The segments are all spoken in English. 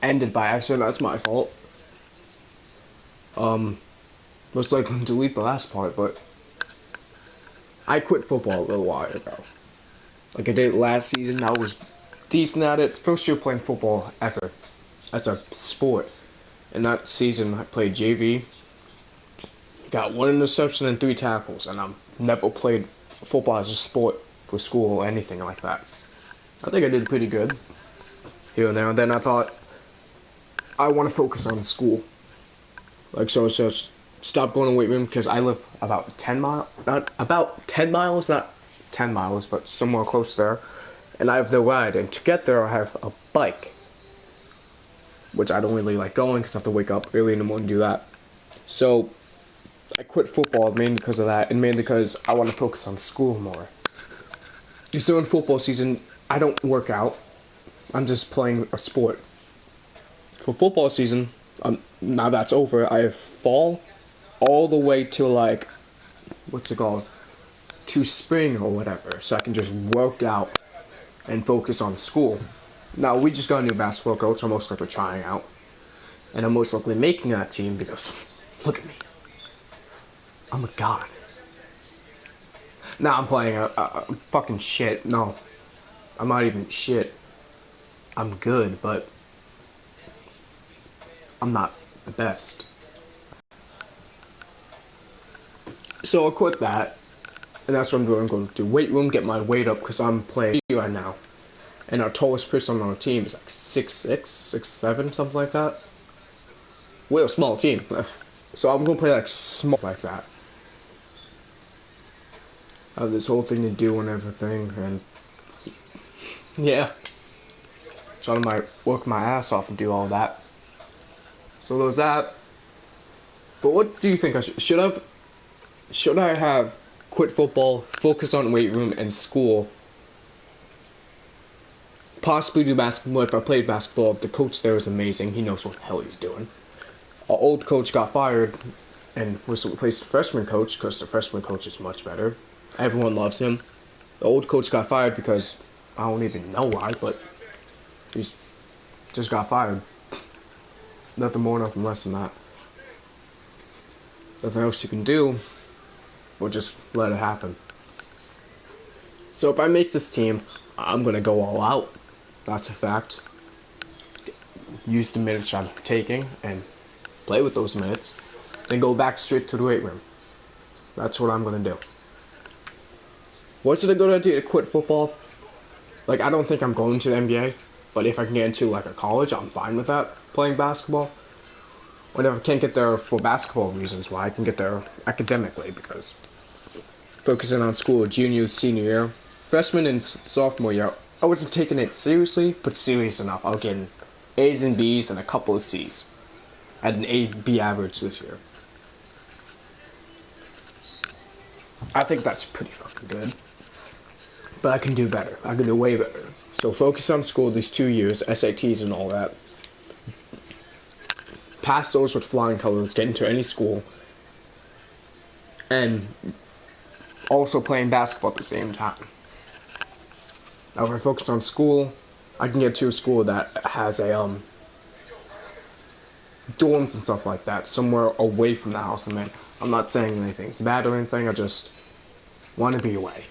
ended by accident. That's my fault. Most likely delete the last part, but I quit football a little while ago. Like I did last season. I was decent at it. First year playing football ever as a sport. And that season I played JV. Got one interception and 3 tackles, and I've never played football as a sport for school or anything like that. I think I did pretty good here and there. And then I thought I want to focus on school. Like so, it's just stop going to weight room because I live about 10 miles, not about 10 miles, not 10 miles, but somewhere close there. And I have no ride. And to get there, I have a bike, which I don't really like going because I have to wake up early in the morning to do that. So I quit football mainly because of that, and mainly because I want to focus on school more. So in football season, I don't work out. I'm just playing a sport. For football season, now that's over, I fall all the way to like, what's it called? To spring or whatever, so I can just work out and focus on school. Now, we just got a new basketball coach. I'm most likely trying out. And I'm most likely making that team because, look at me. I'm a god. Now I'm playing a fucking shit. No, I'm not even shit. I'm good, but I'm not the best. So I quit that, and that's what I'm doing. I'm going to weight room, get my weight up, because I'm playing right now. And our tallest person on our team is like 6'6", 6'7", something like that. We're a small team, so I'm going to play like small like that. I have this whole thing to do and everything, and yeah. So I might work my ass off and do all that. So there's that. But what do you think I should I have quit football, focus on weight room and school, possibly do basketball? If I played basketball, the coach there is amazing. He knows what the hell he's doing. Our old coach got fired and was replaced with the freshman coach because the freshman coach is much better. Everyone loves him. The old coach got fired because I don't even know why, but he's just got fired. Nothing more, nothing less than that. Nothing else you can do, but just let it happen. So if I make this team, I'm going to go all out. That's a fact. Use the minutes I'm taking and play with those minutes. Then go back straight to the weight room. That's what I'm going to do. Was it a good idea to quit football? Like, I don't think I'm going to the NBA, but if I can get into like a college, I'm fine with that, playing basketball. Or if I can't get there for basketball reasons, why I can get there academically, because focusing on school junior, senior year, freshman and sophomore year, I wasn't taking it seriously, but serious enough. I was getting A's and B's and a couple of C's. I had an A-B average this year. I think that's pretty fucking good. But I can do better. I can do way better. So focus on school these 2 years, SATs and all that. Pass those with flying colors, get into any school. And also playing basketball at the same time. Now if I focus on school, I can get to a school that has a dorms and stuff like that, somewhere away from the house. I mean, I'm not saying anything's bad or anything, I just want to be away.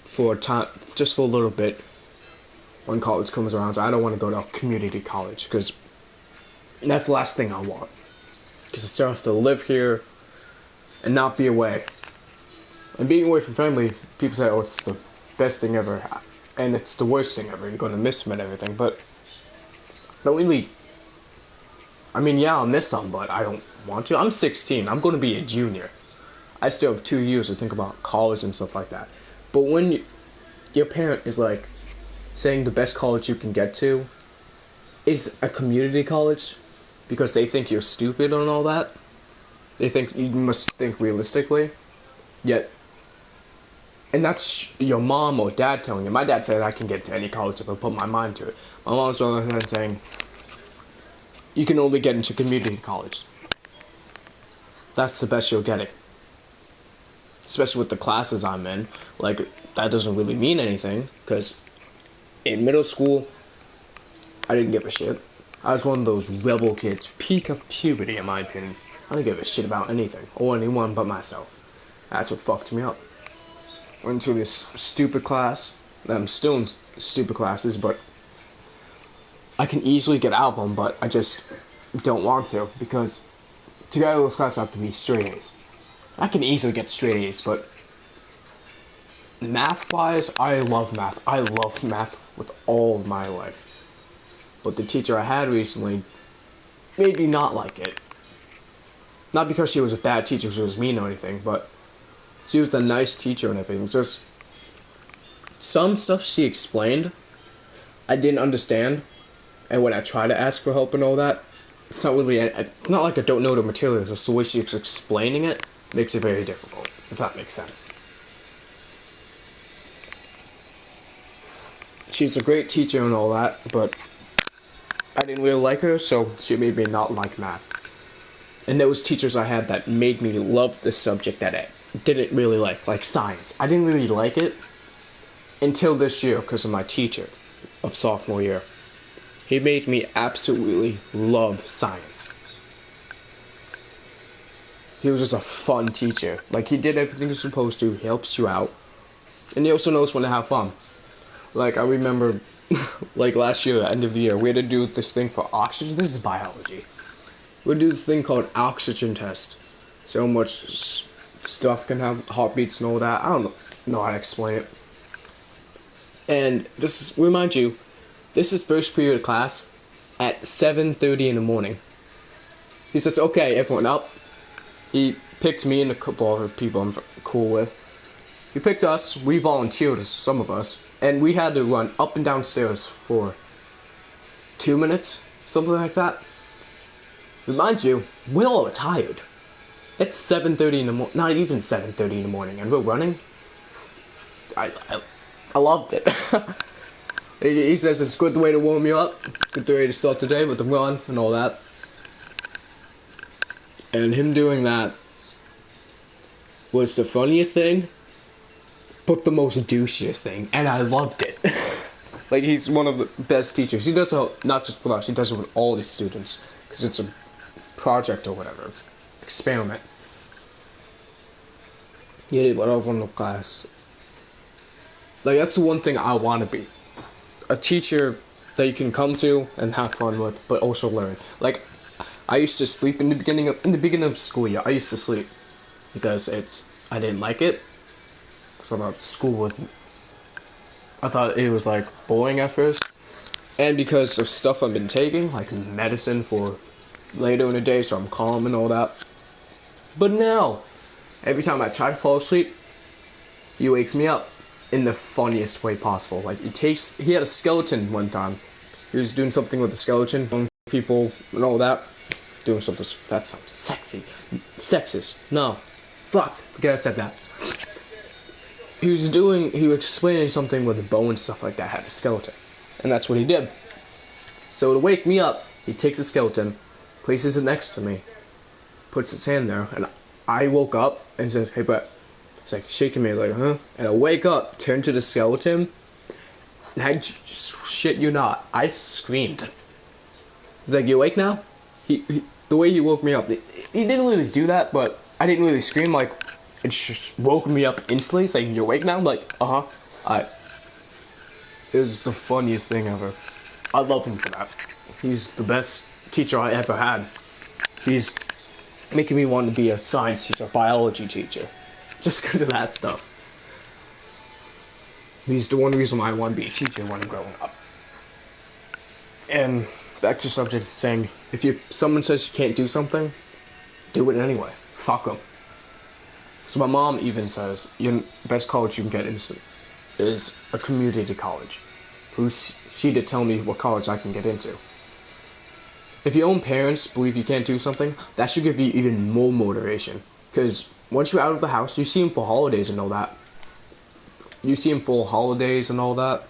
For a time, just for a little bit, when college comes around. So I don't want to go to a community college, because that's the last thing I want. Because I still have to live here and not be away. And being away from family, people say, oh, it's the best thing ever. And it's the worst thing ever. You're going to miss them and everything. But don't really. I mean, yeah, I'll miss them, but I don't want to. I'm 16. I'm going to be a junior. I still have 2 years to think about college and stuff like that. But when your parent is like saying the best college you can get to is a community college because they think you're stupid and all that, they think you must think realistically. Yet, and that's your mom or dad telling you. My dad said I can get to any college if I put my mind to it. My mom's on the other hand saying you can only get into community college. That's the best you're getting. Especially with the classes I'm in. Like, that doesn't really mean anything, because in middle school, I didn't give a shit. I was one of those rebel kids, peak of puberty in my opinion. I didn't give a shit about anything, or anyone but myself. That's what fucked me up. Went to this stupid class. I'm still in stupid classes, but I can easily get out of them, but I just don't want to, because to get out of those classes I have to be straight A's. I can easily get straight A's, but math-wise, I love math. I love math with all of my life. But the teacher I had recently made me not like it. Not because she was a bad teacher, she was mean or anything, but she was a nice teacher and everything. Just some stuff she explained, I didn't understand, and when I try to ask for help and all that, it's not really, it's not like I don't know the material, it's just the way she's explaining it makes it very difficult, if that makes sense. She's a great teacher and all that, but I didn't really like her, so she made me not like math. And there was teachers I had that made me love the subject that I didn't really like science. I didn't really like it until this year because of my teacher of sophomore year. He made me absolutely love science. He was just a fun teacher. Like, he did everything he was supposed to. He helps you out. And he also knows when to have fun. Like, I remember, like, last year, at the end of the year, we had to do this thing for oxygen. This is biology. We had to do this thing called oxygen test. So much stuff can have heartbeats and all that. I don't know how to explain it. And this, remind you, this is first period of class at 7:30 in the morning. He says, okay, everyone up. He picked me and a couple other people I'm cool with. He picked us, we volunteered, some of us, and we had to run up and down stairs for 2 minutes, something like that. Remind you, we're all tired. It's 7:30 in the morning, not even 7:30 in the morning, and we're running. I loved it. He says it's a good way to warm you up, good way to start the day with the run and all that. And him doing that was the funniest thing, but the most douchiest thing, and I loved it. Like, he's one of the best teachers. He does it not just with us, he does it with all his students, because it's a project or whatever, experiment. He did whatever in the class. Like, that's the one thing I want to be. A teacher that you can come to and have fun with, but also learn. Like, I used to sleep in the beginning of school year. I used to sleep because I didn't like it. So I thought it was like boring at first, and because of stuff I've been taking, like medicine for later in the day, so I'm calm and all that. But now, every time I try to fall asleep, he wakes me up in the funniest way possible. Like, he had a skeleton one time. He was doing something with the skeleton, people and all that. Doing something, that sounds sexy. Sexist. No. Fuck. Forget I said that. He was explaining something with a bow and stuff like that, had a skeleton. And that's what he did. So to wake me up, he takes the skeleton, places it next to me, puts his hand there, and I woke up and says, hey Brett. It's like shaking me like, huh? And I wake up, turn to the skeleton, and I just shit you not, I screamed. He's like, you awake now? The way he woke me up, he didn't really do that, but I didn't really scream. Like, it just woke me up instantly, saying, you awake now? I'm like, it was the funniest thing ever. I love him for that. He's the best teacher I ever had. He's making me want to be a science teacher, biology teacher. Just because of that stuff. He's the one reason why I want to be a teacher when I'm growing up. And back to the subject, saying, if someone says you can't do something, do it anyway. Fuck them. So my mom even says, the best college you can get is a community college. Who's she to tell me what college I can get into? If your own parents believe you can't do something, that should give you even more motivation. Because once you're out of the house, you see them for holidays and all that.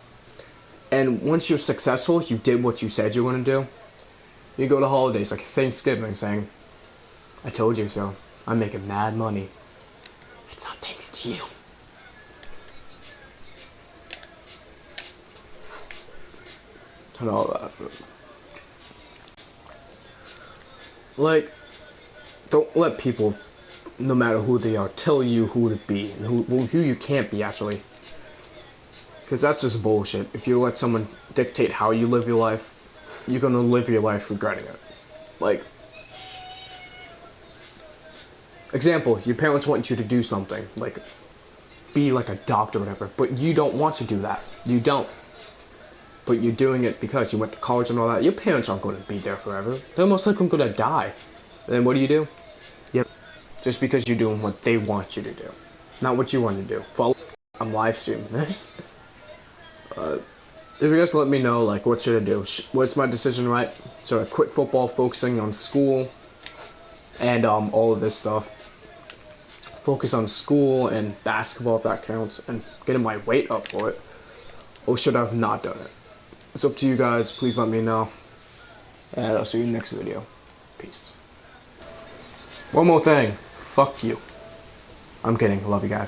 And once you're successful, you did what you said you were going to do. You go to holidays like Thanksgiving saying, I told you so. I'm making mad money. It's not thanks to you. And all that. Like, don't let people, no matter who they are, tell you who to be and who you can't be, actually. Because that's just bullshit. If you let someone dictate how you live your life, you're gonna live your life regretting it. Like, example, your parents want you to do something, like be like a doctor or whatever, but you don't want to do that. You don't. But you're doing it because you went to college and all that. Your parents aren't going to be there forever. They're most likely going to die. And then what do? Yep. Just because you're doing what they want you to do. Not what you want to do. Follow. I'm live streaming this. If you guys let me know, like, what should I do? Was my decision right? Should I quit football, focusing on school, and all of this stuff? Focus on school and basketball, if that counts, and getting my weight up for it. Or should I have not done it? It's up to you guys. Please let me know. And I'll see you in the next video. Peace. One more thing. Fuck you. I'm kidding. Love you guys.